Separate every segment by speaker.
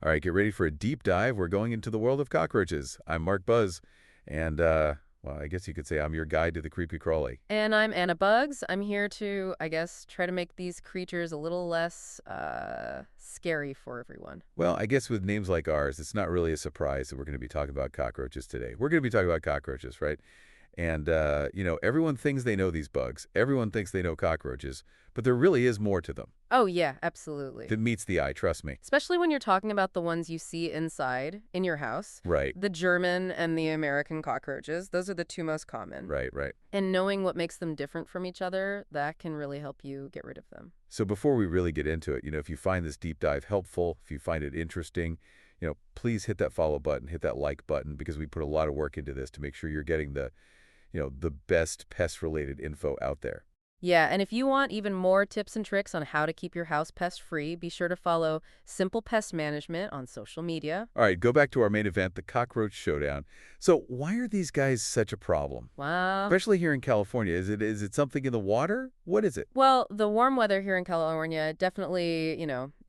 Speaker 1: All right, get ready for a deep dive. We're going into the world of cockroaches. I'm Mark Buzz, and, well, I guess you could say I'm your guide to the creepy crawly.
Speaker 2: And I'm Anna Bugs. I'm here to, I guess, try to make these creatures a little less scary for everyone.
Speaker 1: Well, I guess with names like ours, it's not really a surprise that we're going to be talking about cockroaches today. We're going to be talking about cockroaches, right? And, everyone thinks they know these bugs. Everyone thinks they know cockroaches, but there really is more to them
Speaker 2: Oh, yeah, absolutely.
Speaker 1: that meets the eye, trust me.
Speaker 2: Especially when you're talking about the ones you see inside in your house.
Speaker 1: Right,
Speaker 2: The German and the American cockroaches, those are the two most common.
Speaker 1: right.
Speaker 2: And knowing what makes them different from each other, that can really help you get rid of them.
Speaker 1: So before we really get into it, if you find this deep dive helpful, if you find it interesting, please hit that follow button, hit that like button, because we put a lot of work into this to make sure you're getting the best pest-related info out there.
Speaker 2: Yeah, and if you want even more tips and tricks on how to keep your house pest-free, be sure to follow Simple Pest Management on social media.
Speaker 1: All right, go back to our main event, the cockroach showdown. So why are these guys such a problem?
Speaker 2: Wow.
Speaker 1: Especially here in California. Is it something in the water? What is it?
Speaker 2: Well, the warm weather here in California definitely,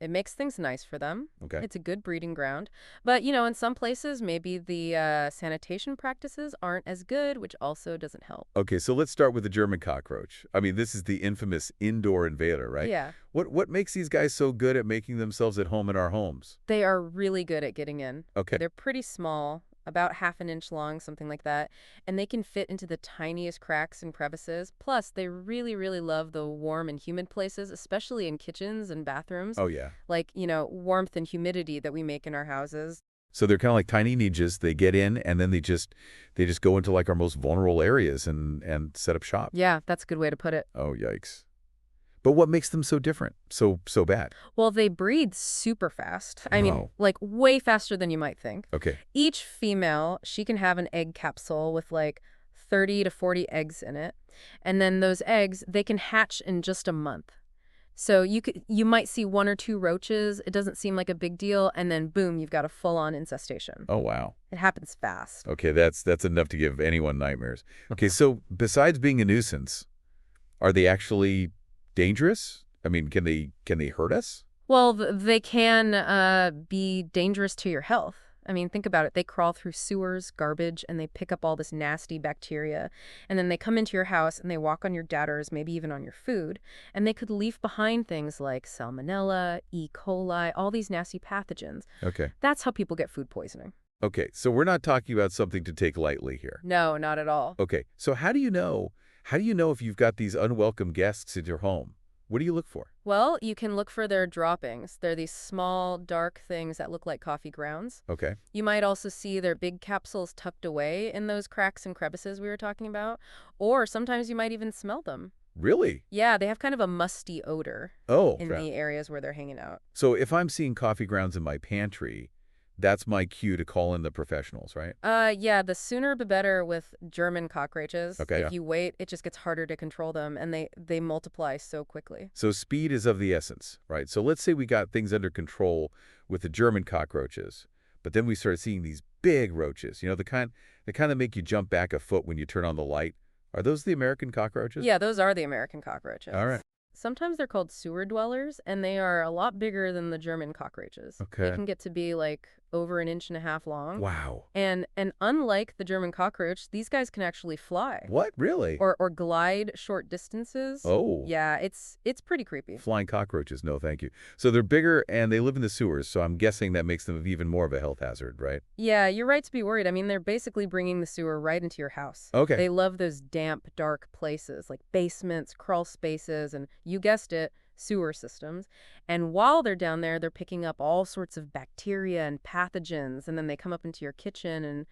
Speaker 2: it makes things nice for them.
Speaker 1: Okay.
Speaker 2: It's a good breeding ground. But, in some places, maybe the sanitation practices aren't as good, which also doesn't help.
Speaker 1: Okay, so let's start with the German cockroach. I mean, this is the infamous indoor invader, right?
Speaker 2: Yeah,
Speaker 1: What makes these guys so good at making themselves at home in our homes?
Speaker 2: they are really good at getting in.
Speaker 1: Okay.
Speaker 2: They're pretty small, about half an inch long, something like that, and they can fit into the tiniest cracks and crevices. Plus, they really, really love the warm and humid places, especially in kitchens and bathrooms,
Speaker 1: Oh, yeah.
Speaker 2: like, warmth and humidity that we make in our houses.
Speaker 1: So they're kind of like tiny ninjas. They get in and then they just go into like our most vulnerable areas and set up shop.
Speaker 2: Yeah, that's a good way to put it.
Speaker 1: Oh, yikes. But what makes them so different? So bad?
Speaker 2: Well, they breed super fast. I mean,
Speaker 1: Oh.
Speaker 2: like way faster than you might think.
Speaker 1: Okay.
Speaker 2: Each female, she can have an egg capsule with like 30 to 40 eggs in it. And then those eggs, they can hatch in just a month. So you might see one or two roaches. It doesn't seem like a big deal, and then boom, you've got a full-on infestation.
Speaker 1: Oh, wow.
Speaker 2: It happens fast.
Speaker 1: Okay, that's enough to give anyone nightmares. Okay, so besides being a nuisance, are they actually dangerous? I mean, can they hurt us?
Speaker 2: Well, they can be dangerous to your health. I mean, think about it. They crawl through sewers, garbage, and they pick up all this nasty bacteria. And then they come into your house and they walk on your daughters, maybe even on your food. And they could leave behind things like salmonella, E. coli, all these nasty pathogens.
Speaker 1: Okay.
Speaker 2: That's how people get food poisoning.
Speaker 1: Okay, so we're not talking about something to take lightly here.
Speaker 2: No, not at all.
Speaker 1: Okay, so how do you know if you've got these unwelcome guests in your home? What do you look for?
Speaker 2: Well, you can look for their droppings. They're these small, dark things that look like coffee grounds.
Speaker 1: Okay.
Speaker 2: You might also see their big capsules tucked away in those cracks and crevices we were talking about. Or sometimes you might even smell them.
Speaker 1: Really?
Speaker 2: Yeah, they have kind of a musty odor
Speaker 1: Oh,
Speaker 2: in
Speaker 1: crap.
Speaker 2: the areas where they're hanging out.
Speaker 1: So if I'm seeing coffee grounds in my pantry, that's my cue to call in the professionals, right?
Speaker 2: Yeah, the sooner the better with German cockroaches.
Speaker 1: Okay.
Speaker 2: If
Speaker 1: Yeah.
Speaker 2: you wait, it just gets harder to control them, and they multiply so quickly.
Speaker 1: So speed is of the essence, right? So let's say we got things under control with the German cockroaches, but then we start seeing these big roaches, the kind that make you jump back a foot when you turn on the light. Are those the American cockroaches?
Speaker 2: Yeah, those are the American cockroaches.
Speaker 1: All right.
Speaker 2: Sometimes they're called sewer dwellers, and they are a lot bigger than the German cockroaches.
Speaker 1: Okay.
Speaker 2: They can get to be like over an inch and a half long.
Speaker 1: Wow.
Speaker 2: And unlike the German cockroach, these guys can actually fly
Speaker 1: What? Really?
Speaker 2: or glide short distances.
Speaker 1: Oh.
Speaker 2: Yeah, it's pretty creepy.
Speaker 1: Flying cockroaches, no thank you. So they're bigger and they live in the sewers, so I'm guessing that makes them even more of a health hazard, right?
Speaker 2: Yeah, you're right to be worried. I mean, they're basically bringing the sewer right into your house.
Speaker 1: Okay.
Speaker 2: They love those damp, dark places like basements, crawl spaces, and you guessed it, sewer systems. And while they're down there, they're picking up all sorts of bacteria and pathogens, and then they come up into your kitchen and,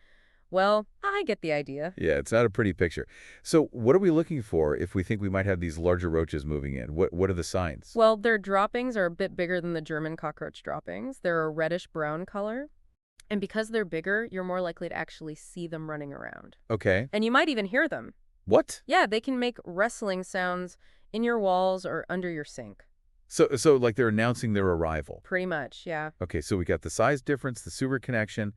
Speaker 2: well, I get the idea.
Speaker 1: Yeah, it's not a pretty picture. So what are we looking for if we think we might have these larger roaches moving in? What are the signs?
Speaker 2: Well, their droppings are a bit bigger than the German cockroach droppings. They're a reddish-brown color. And because they're bigger, you're more likely to actually see them running around.
Speaker 1: Okay.
Speaker 2: And you might even hear them.
Speaker 1: What?
Speaker 2: Yeah, they can make rustling sounds in your walls or under your sink.
Speaker 1: So like they're announcing their arrival.
Speaker 2: Pretty much, yeah.
Speaker 1: Okay, so we got the size difference, the sewer connection,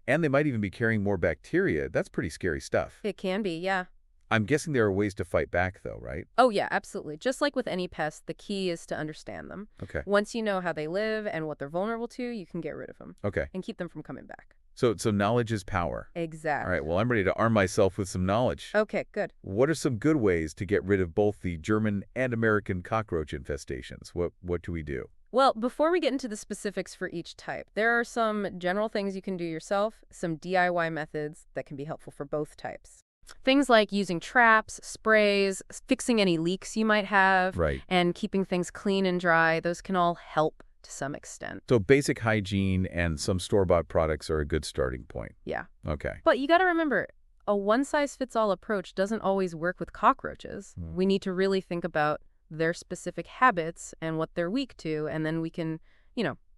Speaker 1: and they might even be carrying more bacteria. That's pretty scary stuff.
Speaker 2: It can be, yeah.
Speaker 1: I'm guessing there are ways to fight back, though, right?
Speaker 2: Oh, yeah, absolutely. Just like with any pest, the key is to understand them.
Speaker 1: Okay.
Speaker 2: Once you know how they live and what they're vulnerable to, you can get rid of them
Speaker 1: Okay.
Speaker 2: and keep them from coming back.
Speaker 1: So knowledge is power. All right,
Speaker 2: Exactly.
Speaker 1: well, I'm ready to arm myself with some knowledge.
Speaker 2: Okay, good.
Speaker 1: What are some good ways to get rid of both the German and American cockroach infestations? What do we do?
Speaker 2: Well, before we get into the specifics for each type, there are some general things you can do yourself, some DIY methods that can be helpful for both types. Things like using traps, sprays, fixing any leaks you might have,
Speaker 1: Right.
Speaker 2: and keeping things clean and dry, those can all help to some extent.
Speaker 1: So basic hygiene and some store-bought products are a good starting point.
Speaker 2: Yeah.
Speaker 1: Okay.
Speaker 2: But you got to remember, a one-size-fits-all approach doesn't always work with cockroaches. We need to really think about their specific habits and what they're weak to, and then we can,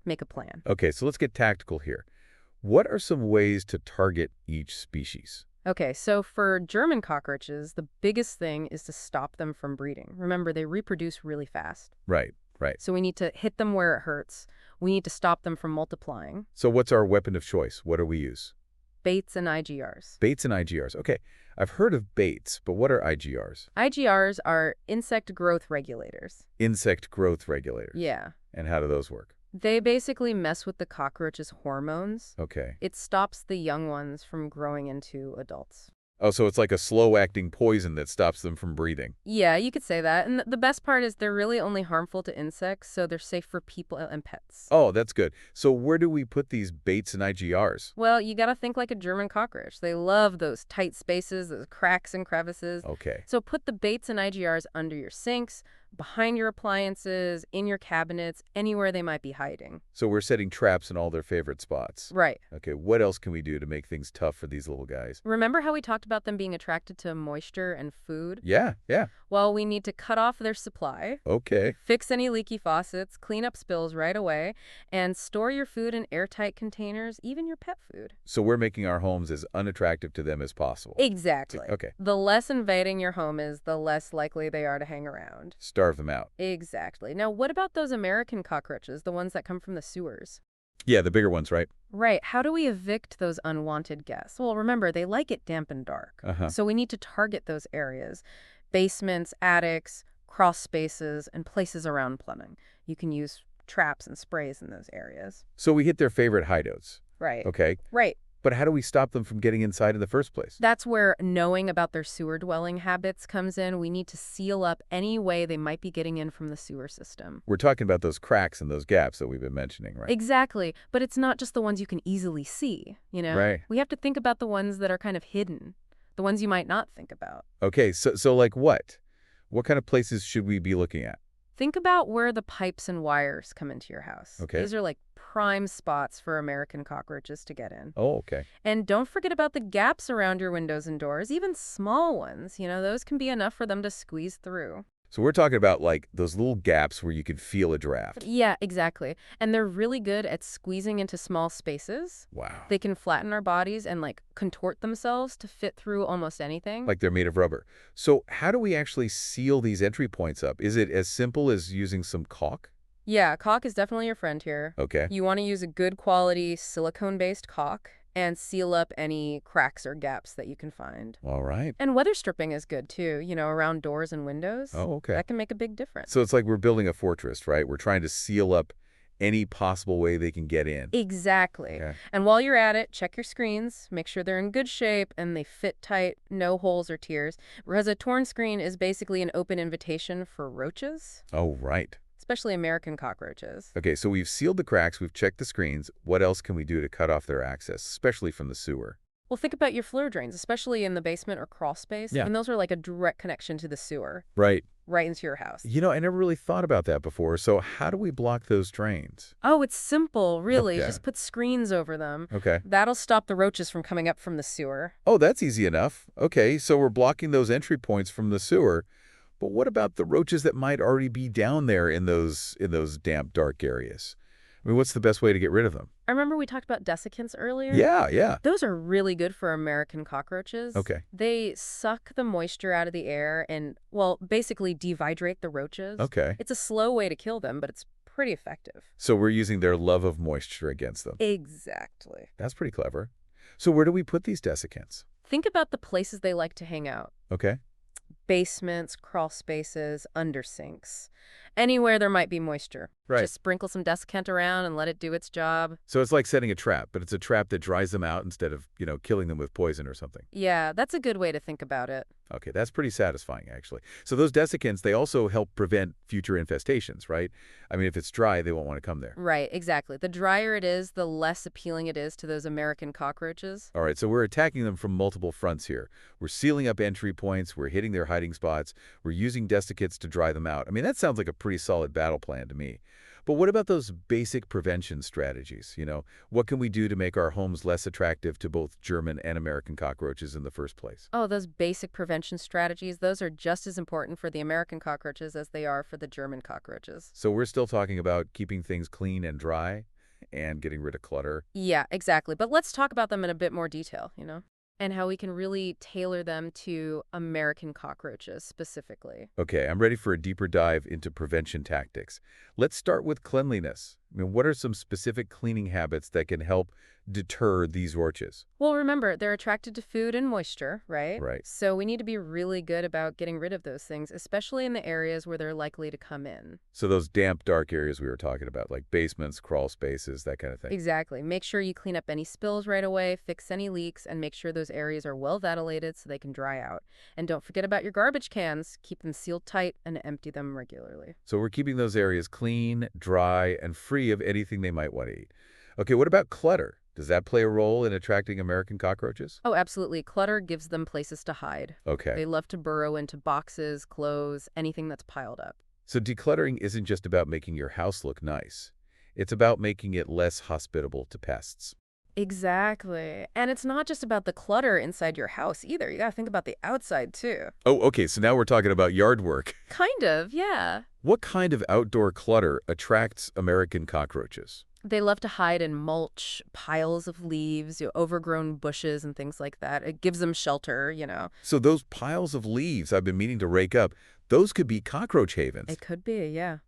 Speaker 2: make a plan.
Speaker 1: Okay, so let's get tactical here. What are some ways to target each species?
Speaker 2: Okay, so for German cockroaches, the biggest thing is to stop them from breeding. Remember, they reproduce really fast.
Speaker 1: Right.
Speaker 2: So we need to hit them where it hurts. We need to stop them from multiplying.
Speaker 1: So what's our weapon of choice? What do we use?
Speaker 2: Baits and IGRs.
Speaker 1: Baits and IGRs. Okay, I've heard of baits, but what are IGRs?
Speaker 2: IGRs are insect growth regulators.
Speaker 1: Insect growth regulators.
Speaker 2: Yeah.
Speaker 1: And how do those work?
Speaker 2: They basically mess with the cockroach's hormones.
Speaker 1: Okay.
Speaker 2: It stops the young ones from growing into adults.
Speaker 1: Oh, so it's like a slow-acting poison that stops them from breathing.
Speaker 2: Yeah, you could say that. And the best part is they're really only harmful to insects, so they're safe for people and pets.
Speaker 1: Oh, that's good. So where do we put these baits and IGRs?
Speaker 2: Well, you gotta think like a German cockroach. They love those tight spaces, those cracks and crevices.
Speaker 1: Okay.
Speaker 2: So put the baits and IGRs under your sinks, behind your appliances, in your cabinets, anywhere they might be hiding.
Speaker 1: So we're setting traps in all their favorite spots.
Speaker 2: Right.
Speaker 1: Okay, what else can we do to make things tough for these little guys?
Speaker 2: Remember how we talked about them being attracted to moisture and food?
Speaker 1: Yeah.
Speaker 2: Well, we need to cut off their supply,
Speaker 1: Okay.
Speaker 2: fix any leaky faucets, clean up spills right away, and store your food in airtight containers, even your pet food.
Speaker 1: So we're making our homes as unattractive to them as possible.
Speaker 2: Exactly.
Speaker 1: Okay.
Speaker 2: The less invading your home is, the less likely they are to hang around.
Speaker 1: Starve them out.
Speaker 2: Exactly. Now, what about those American cockroaches, the ones that come from the sewers?
Speaker 1: Yeah, the bigger ones, right?
Speaker 2: Right. How do we evict those unwanted guests? Well, remember, they like it damp and dark.
Speaker 1: Uh-huh.
Speaker 2: So we need to target those areas. Basements, attics, crawl spaces, and places around plumbing. You can use traps and sprays in those areas.
Speaker 1: So we hit their favorite hideouts.
Speaker 2: Right.
Speaker 1: Okay.
Speaker 2: Right.
Speaker 1: But how do we stop them from getting inside in the first place?
Speaker 2: That's where knowing about their sewer dwelling habits comes in. We need to seal up any way they might be getting in from the sewer system.
Speaker 1: We're talking about those cracks and those gaps that we've been mentioning, right?
Speaker 2: Exactly. But it's not just the ones you can easily see,
Speaker 1: Right.
Speaker 2: We have to think about the ones that are kind of hidden, the ones you might not think about.
Speaker 1: Okay, so like what? What kind of places should we be looking at?
Speaker 2: Think about where the pipes and wires come into your house.
Speaker 1: Okay.
Speaker 2: These are like prime spots for American cockroaches to get in.
Speaker 1: Oh, okay.
Speaker 2: And don't forget about the gaps around your windows and doors, even small ones. Those can be enough for them to squeeze through.
Speaker 1: So we're talking about like those little gaps where you can feel a draft.
Speaker 2: Yeah, exactly. And they're really good at squeezing into small spaces.
Speaker 1: Wow.
Speaker 2: They can flatten our bodies and contort themselves to fit through almost anything.
Speaker 1: Like they're made of rubber. So how do we actually seal these entry points up? Is it as simple as using some caulk?
Speaker 2: Yeah, caulk is definitely your friend here.
Speaker 1: Okay.
Speaker 2: You want to use a good quality silicone-based caulk and seal up any cracks or gaps that you can find.
Speaker 1: All right.
Speaker 2: And weather stripping is good too, around doors and windows.
Speaker 1: Oh, okay.
Speaker 2: That can make a big difference.
Speaker 1: So it's like we're building a fortress, right? We're trying to seal up any possible way they can get in.
Speaker 2: Exactly.
Speaker 1: Okay.
Speaker 2: And while you're at it, check your screens, make sure they're in good shape and they fit tight, no holes or tears. Because a torn screen is basically an open invitation for roaches,
Speaker 1: Oh, right.
Speaker 2: especially American cockroaches.
Speaker 1: Okay, so we've sealed the cracks, we've checked the screens. What else can we do to cut off their access, especially from the sewer?
Speaker 2: Well, think about your floor drains, especially in the basement or crawl space.
Speaker 1: Yeah.
Speaker 2: And those are like a direct connection to the sewer,
Speaker 1: Right.
Speaker 2: right into your house.
Speaker 1: I never really thought about that before. So how do we block those drains?
Speaker 2: Oh, it's simple, really.
Speaker 1: Okay.
Speaker 2: Just put screens over them.
Speaker 1: Okay.
Speaker 2: That'll stop the roaches from coming up from the sewer.
Speaker 1: Oh, that's easy enough. Okay, so we're blocking those entry points from the sewer. But what about the roaches that might already be down there in those damp, dark areas? I mean, what's the best way to get rid of them?
Speaker 2: I remember we talked about desiccants earlier.
Speaker 1: Yeah.
Speaker 2: Those are really good for American cockroaches.
Speaker 1: Okay.
Speaker 2: They suck the moisture out of the air and, basically dehydrate the roaches.
Speaker 1: Okay.
Speaker 2: It's a slow way to kill them, but it's pretty effective.
Speaker 1: So we're using their love of moisture against them.
Speaker 2: Exactly.
Speaker 1: That's pretty clever. So where do we put these desiccants?
Speaker 2: Think about the places they like to hang out.
Speaker 1: Okay.
Speaker 2: Basements, crawl spaces, under sinks. Anywhere there might be moisture.
Speaker 1: Right.
Speaker 2: Just sprinkle some desiccant around and let it do its job.
Speaker 1: So it's like setting a trap, but it's a trap that dries them out instead of, killing them with poison or something.
Speaker 2: Yeah, that's a good way to think about it.
Speaker 1: Okay, that's pretty satisfying, actually. So those desiccants, they also help prevent future infestations, right? I mean, if it's dry, they won't want to come there.
Speaker 2: Right, exactly. The drier it is, the less appealing it is to those American cockroaches.
Speaker 1: All right, so we're attacking them from multiple fronts here. We're sealing up entry points, we're hitting their hiding spots, we're using desiccants to dry them out. I mean, that sounds like a pretty solid battle plan to me. But what about those basic prevention strategies? What can we do to make our homes less attractive to both German and American cockroaches in the first place?
Speaker 2: Oh, those basic prevention strategies, those are just as important for the American cockroaches as they are for the German cockroaches.
Speaker 1: So we're still talking about keeping things clean and dry and getting rid of clutter.
Speaker 2: Yeah, exactly. But let's talk about them in a bit more detail, and how we can really tailor them to American cockroaches specifically.
Speaker 1: Okay, I'm ready for a deeper dive into prevention tactics. Let's start with cleanliness. I mean, what are some specific cleaning habits that can help deter these roaches?
Speaker 2: Well, remember, they're attracted to food and moisture, right?
Speaker 1: Right.
Speaker 2: So we need to be really good about getting rid of those things, especially in the areas where they're likely to come in.
Speaker 1: So those damp, dark areas we were talking about, like basements, crawl spaces, that kind of thing.
Speaker 2: Exactly. Make sure you clean up any spills right away, fix any leaks, and make sure those areas are well ventilated so they can dry out. And don't forget about your garbage cans. Keep them sealed tight and empty them regularly.
Speaker 1: So we're keeping those areas clean, dry, and free of anything they might want to eat. Okay, what about clutter? Does that play a role in attracting American cockroaches?
Speaker 2: Oh, absolutely. Clutter gives them places to hide.
Speaker 1: Okay.
Speaker 2: They love to burrow into boxes, clothes, anything that's piled up.
Speaker 1: So decluttering isn't just about making your house look nice. It's about making it less hospitable to pests.
Speaker 2: Exactly. And it's not just about the clutter inside your house either. You got to think about the outside too.
Speaker 1: Oh, okay, so now we're talking about yard work.
Speaker 2: Kind of, yeah.
Speaker 1: What kind of outdoor clutter attracts American cockroaches?
Speaker 2: They love to hide in mulch, piles of leaves, overgrown bushes and things like that. It gives them shelter.
Speaker 1: So those piles of leaves I've been meaning to rake up, those could be cockroach havens.
Speaker 2: It could be, yeah.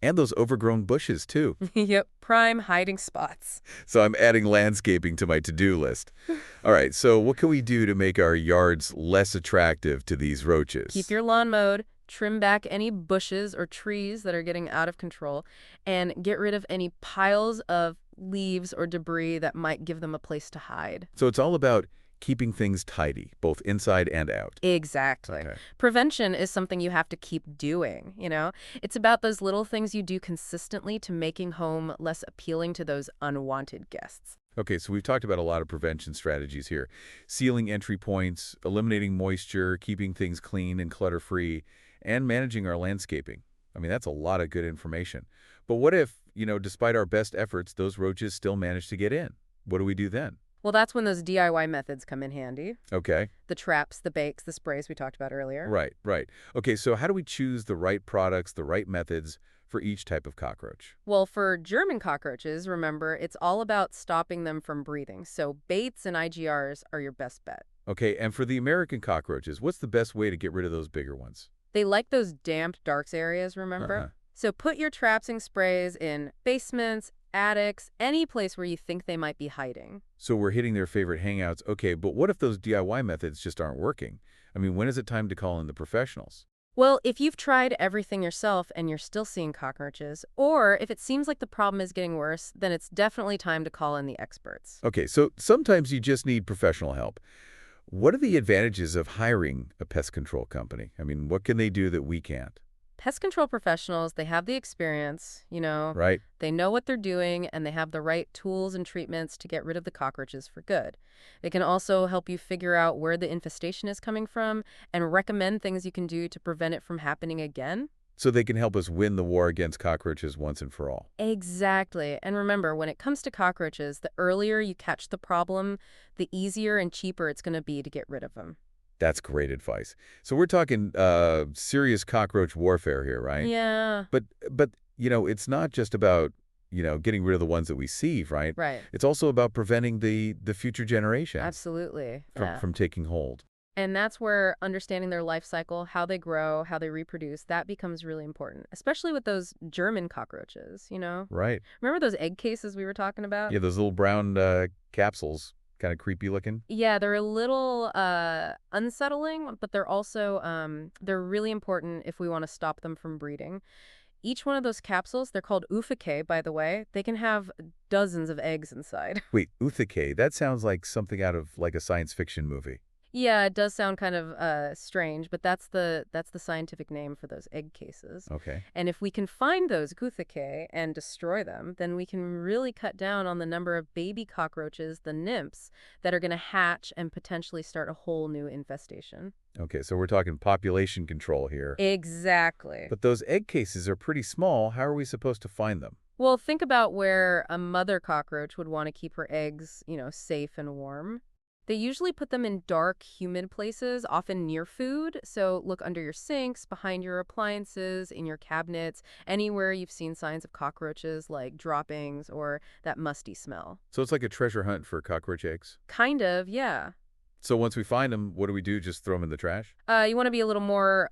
Speaker 1: And those overgrown bushes, too.
Speaker 2: Yep, prime hiding spots.
Speaker 1: So I'm adding landscaping to my to-do list. All right, so what can we do to make our yards less attractive to these roaches?
Speaker 2: Keep your lawn mowed, trim back any bushes or trees that are getting out of control, and get rid of any piles of leaves or debris that might give them a place to hide.
Speaker 1: So it's all about keeping things tidy, both inside and out.
Speaker 2: Exactly.
Speaker 1: Okay.
Speaker 2: Prevention is something you have to keep doing, It's about those little things you do consistently to making home less appealing to those unwanted guests.
Speaker 1: Okay, so we've talked about a lot of prevention strategies here. Sealing entry points, eliminating moisture, keeping things clean and clutter-free, and managing our landscaping. I mean, that's a lot of good information. But what if, despite our best efforts, those roaches still manage to get in? What do we do then?
Speaker 2: Well, that's when those DIY methods come in handy.
Speaker 1: Okay.
Speaker 2: The traps, the bakes, the sprays we talked about earlier.
Speaker 1: Right. Okay, so how do we choose the right products, the right methods for each type of cockroach?
Speaker 2: Well, for German cockroaches, remember, it's all about stopping them from breathing. So baits and IGRs are your best bet.
Speaker 1: Okay, and for the American cockroaches, what's the best way to get rid of those bigger ones?
Speaker 2: They like those damp, dark areas, remember?
Speaker 1: Uh-huh.
Speaker 2: So put your traps and sprays in basements, attics, any place where you think they might be hiding.
Speaker 1: So we're hitting their favorite hangouts. Okay, but what if those DIY methods just aren't working? I mean, when is it time to call in the professionals?
Speaker 2: Well, if you've tried everything yourself and you're still seeing cockroaches, or if it seems like the problem is getting worse, then it's definitely time to call in the experts.
Speaker 1: Okay, so sometimes you just need professional help. What are the advantages of hiring a pest control company? I mean, what can they do that we can't?
Speaker 2: Pest control professionals, they have the experience,
Speaker 1: Right?
Speaker 2: They know what they're doing, and they have the right tools and treatments to get rid of the cockroaches for good. They can also help you figure out where the infestation is coming from and recommend things you can do to prevent it from happening again.
Speaker 1: So they can help us win the war against cockroaches once and for all.
Speaker 2: Exactly. And remember, when it comes to cockroaches, the earlier you catch the problem, the easier and cheaper it's going to be to get rid of them.
Speaker 1: That's great advice. So we're talking serious cockroach warfare here, right?
Speaker 2: Yeah.
Speaker 1: But it's not just about, getting rid of the ones that we see, right?
Speaker 2: Right.
Speaker 1: It's also about preventing the future generations
Speaker 2: Absolutely.
Speaker 1: from taking hold.
Speaker 2: And that's where understanding their life cycle, how they grow, how they reproduce, that becomes really important, especially with those German cockroaches,
Speaker 1: Right.
Speaker 2: Remember those egg cases we were talking about?
Speaker 1: Yeah, those little brown capsules kind of creepy looking?
Speaker 2: Yeah, they're a little unsettling, but they're also they're really important if we want to stop them from breeding. Each one of those capsules, they're called Ufficae, by the way. They can have dozens of eggs inside.
Speaker 1: Wait, Uthike, that sounds like something out of like a science fiction movie.
Speaker 2: Yeah, it does sound kind of strange, but that's the scientific name for those egg cases.
Speaker 1: Okay.
Speaker 2: And if we can find those Guthicae and destroy them, then we can really cut down on the number of baby cockroaches, the nymphs, that are going to hatch and potentially start a whole new infestation.
Speaker 1: Okay, so we're talking population control here.
Speaker 2: Exactly.
Speaker 1: But those egg cases are pretty small. How are we supposed to find them?
Speaker 2: Well, think about where a mother cockroach would want to keep her eggs, safe and warm. They usually put them in dark, humid places, often near food. So look under your sinks, behind your appliances, in your cabinets, anywhere you've seen signs of cockroaches like droppings or that musty smell.
Speaker 1: So it's like a treasure hunt for cockroach eggs.
Speaker 2: Kind of, yeah.
Speaker 1: So once we find them, what do we do? Just throw them in the trash?
Speaker 2: You want to be a little more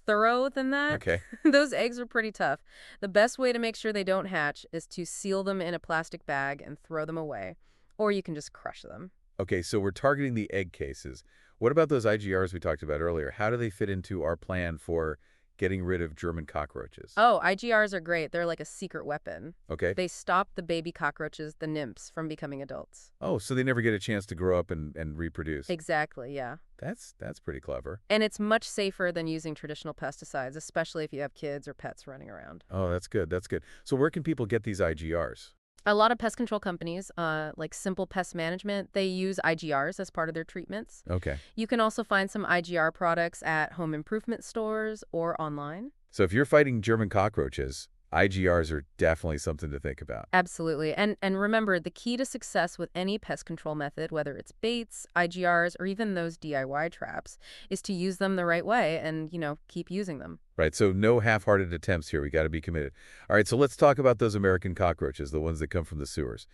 Speaker 2: thorough than that.
Speaker 1: Okay.
Speaker 2: Those eggs are pretty tough. The best way to make sure they don't hatch is to seal them in a plastic bag and throw them away. Or you can just crush them.
Speaker 1: Okay, so we're targeting the egg cases. What about those IGRs we talked about earlier? How do they fit into our plan for getting rid of German cockroaches?
Speaker 2: Oh, IGRs are great. They're like a secret weapon.
Speaker 1: Okay.
Speaker 2: They stop the baby cockroaches, the nymphs, from becoming adults.
Speaker 1: Oh, so they never get a chance to grow up and reproduce.
Speaker 2: Exactly, yeah.
Speaker 1: That's pretty clever.
Speaker 2: And it's much safer than using traditional pesticides, especially if you have kids or pets running around.
Speaker 1: Oh, that's good. That's good. So where can people get these IGRs?
Speaker 2: A lot of pest control companies, like Simple Pest Management, they use IGRs as part of their treatments.
Speaker 1: Okay.
Speaker 2: You can also find some IGR products at home improvement stores or online.
Speaker 1: So if you're fighting German cockroaches, IGRs are definitely something to think about.
Speaker 2: Absolutely. And remember, the key to success with any pest control method, whether it's baits, IGRs, or even those DIY traps, is to use them the right way and, keep using them.
Speaker 1: Right, so no half-hearted attempts here. We got to be committed. All right, so let's talk about those American cockroaches, the ones that come from the sewers.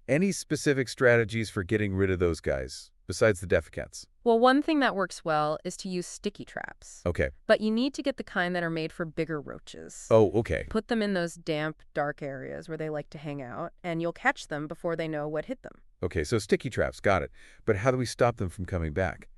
Speaker 1: Any specific strategies for getting rid of those guys, besides the defecants?
Speaker 2: Well, one thing that works well is to use sticky traps.
Speaker 1: Okay.
Speaker 2: But you need to get the kind that are made for bigger roaches.
Speaker 1: Oh, okay.
Speaker 2: Put them in those damp, dark areas where they like to hang out, and you'll catch them before they know what hit them.
Speaker 1: Okay, so sticky traps, got it. But how do we stop them from coming back?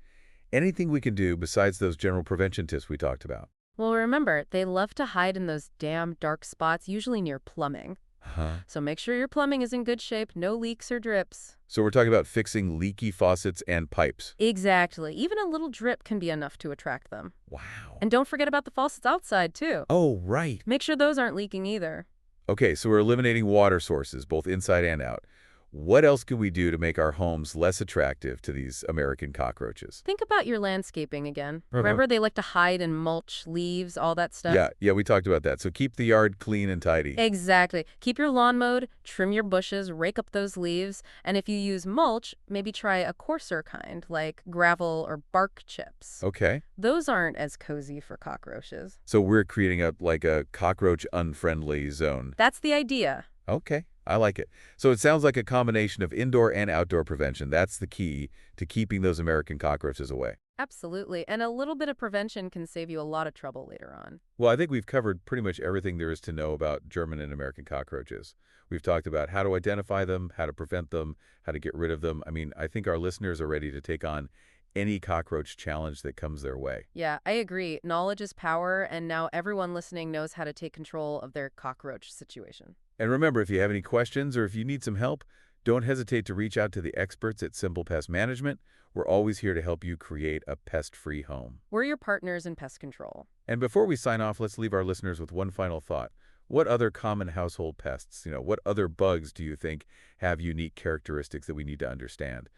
Speaker 1: Anything we can do besides those general prevention tips we talked about?
Speaker 2: Well, remember, they love to hide in those damn dark spots, usually near plumbing.
Speaker 1: Huh?
Speaker 2: So make sure your plumbing is in good shape, no leaks or drips.
Speaker 1: So we're talking about fixing leaky faucets and pipes.
Speaker 2: Exactly. Even a little drip can be enough to attract them.
Speaker 1: Wow.
Speaker 2: And don't forget about the faucets outside, too.
Speaker 1: Oh, right.
Speaker 2: Make sure those aren't leaking either.
Speaker 1: Okay, so we're eliminating water sources, both inside and out. What else can we do to make our homes less attractive to these American cockroaches?
Speaker 2: Think about your landscaping again.
Speaker 1: Uh-huh.
Speaker 2: Remember, they like to hide in mulch, leaves, all that stuff?
Speaker 1: Yeah, we talked about that. So keep the yard clean and tidy.
Speaker 2: Exactly. Keep your lawn mowed, trim your bushes, rake up those leaves, and if you use mulch, maybe try a coarser kind, like gravel or bark chips.
Speaker 1: Okay.
Speaker 2: Those aren't as cozy for cockroaches.
Speaker 1: So we're creating a cockroach unfriendly zone.
Speaker 2: That's the idea.
Speaker 1: Okay, I like it. So it sounds like a combination of indoor and outdoor prevention. That's the key to keeping those American cockroaches away.
Speaker 2: Absolutely. And a little bit of prevention can save you a lot of trouble later on.
Speaker 1: Well, I think we've covered pretty much everything there is to know about German and American cockroaches. We've talked about how to identify them, how to prevent them, how to get rid of them. I mean, I think our listeners are ready to take on any cockroach challenge that comes their way.
Speaker 2: Yeah, I agree. Knowledge is power, and now everyone listening knows how to take control of their cockroach situation.
Speaker 1: And remember, if you have any questions or if you need some help, don't hesitate to reach out to the experts at Simple Pest Management. We're always here to help you create a pest-free home.
Speaker 2: We're your partners in pest control.
Speaker 1: And before we sign off, let's leave our listeners with one final thought. What other common household pests, what other bugs do you think have unique characteristics that we need to understand?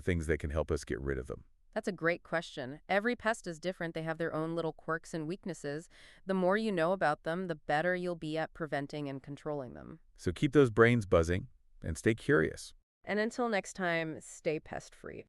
Speaker 1: Things that can help us get rid of them.
Speaker 2: That's a great question. Every pest is different. They have their own little quirks and weaknesses. The more you know about them, the better you'll be at preventing and controlling them.
Speaker 1: So keep those brains buzzing and stay curious.
Speaker 2: And until next time, stay pest-free.